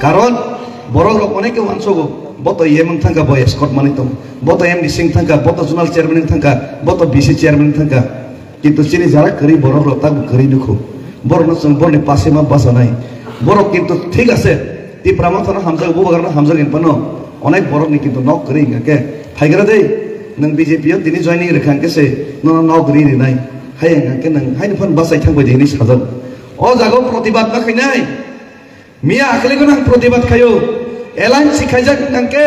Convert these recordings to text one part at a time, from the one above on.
karon borok rok onek ke wansogo boto yemang thangka boy escort mani tom boto em dising thangka boto zonal chairman thangka boto BC chairman thangka kintu chini jara kari borok rok tabu kari dukhu borok no song borne pase ma basa nai borok kintu thik ase ti pramathana hamja ubo bagarna hamja gen pano onek borok ni kintu nok kari ngake phaigara dei nang BJP yo tini joining rekhang ke se no nok kari ni nai hayang ngake nang haini phan basai thangbai dei ni sajam o jago protibad na khainai mia akle ko nang protibad khayo elan sikhajak nangke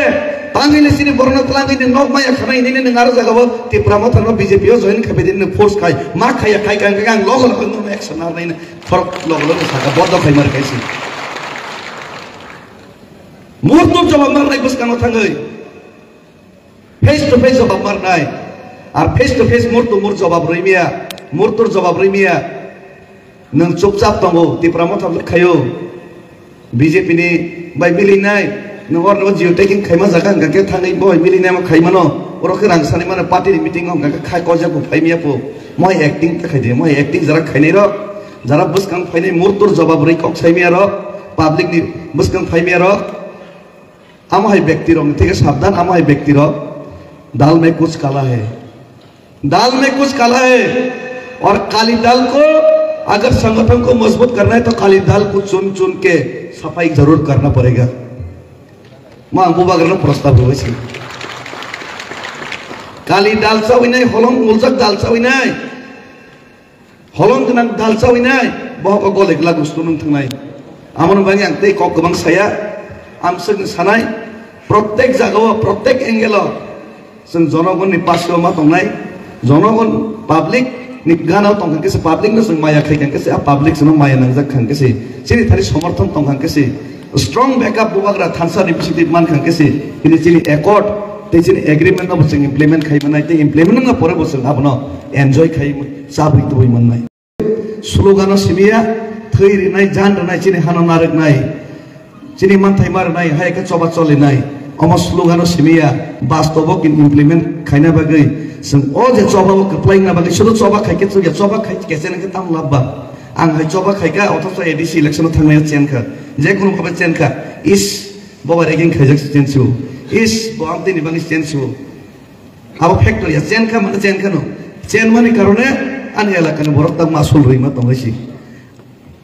tangile sini borno tlangi nok maya khana ini ngar jagabo ti pramathana BJP yo join khabe din force khai ma khaya khai gang log log no action ar nai fork log log saga bodo khai mar kaisi murtu jawab mar nai bus kano thangai face to face jawab mar nai ar face to face murtu mur jawab roimia murtur jawab roimia nang chupchap tongo ti pramathana khayo BJP ni by milinai nor no jio taking khaima jaga ngake thangai boy milinai ma khaimano oro ke rang sani mana party meeting ngam ngake khai koja ko phaimia po moi acting ta khaide moi acting jara khainai ro jara buskang phainai murtur jawab rei kok saimia ro public ni buskang phaimia ro amai ব্যক্তি रो ठीक है सावधान amai ব্যক্তি रो दाल में कुछ काला है दाल में कुछ काला है और काली दाल को अगर संगठन को मजबूत करना है तो काली दाल को चुन चुन के सफाई जरूर करना पड़ेगा मां बुबागर प्रस्ताव हुए काली दाल चावी नहीं हलंग मुलजक दाल चावी नहीं हलंग गनां दाल चावी नहीं बहक गलेक लागुस्तु नों थांनाय आमन बांगे आं ते कक गोबां साया आं जों सानाय प्रत्येक जागाव प्रत्येक एंगेलाव जों जनगणनि पासेआव मा दंनाय जनगण पाब्लिक नि गानाव तंखां केसे पाब्लिक न जों माया खायखां केसे आ पाब्लिक जों माया नांजाक खां केसे सिनि थारि समर्थन तंखां केसे स्ट्रॉंग बैकअप बुबाग्रा थानसा रिप्रेजेंटेटिव मान खां केसे इनि सिनि एकॉर्ड ते सिनि एग्रीमेंट न जों इम्प्लीमेंट खायमनाय ते इम्प्लीमेंट न परे बोसों हाबनो एन्जॉय खायमोन साब्रै तुबै मोननाय स्लोगान सिमिया थैरिनाय जान रनाय सिनि हानो नारकनाय सिनि मानथाय मारनाय हायका चबा चलिनाय अमा स्लोगान सिमिया वास्तव किन इम्प्लीमेंट खायना बागै जों ओ जे चबा कप्लाइना बागै सुरु चबा खायके चबा खाय केसे नके ताम लाबा आं हाय चबा खायका अथस एडीसी इलेक्शन थांनाय चेनखा जे कुनु भाबे चेनखा इस बबा रेगिं खायजक चेनसु इस बआमते नि बागै चेनसु आबो फैक्टरी चेनखा माने चेनखा नो चेन माने कारणे आन एलाकानि बरक ता मासुल रैमा तंगायसि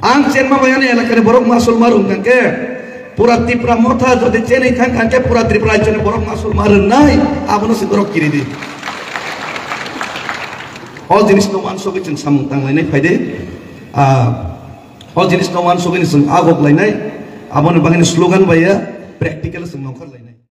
आं चेन मा बायानि एलाकानि बरक मासुल मारुं कांके पूरा त्रिपुरा मोथा जदि चेनै थां कांके पूरा त्रिपुरा राज्यनि बरक मासुल मारन नाय आबनो से बरक किरिदि all jenis nawan sogi जों सामु तांलायनाय फायदे all jenis nawan sogi जों आगक लायनाय आबोनो बागैनि स्लोगान बाया प्रेक्टिकल जों नखर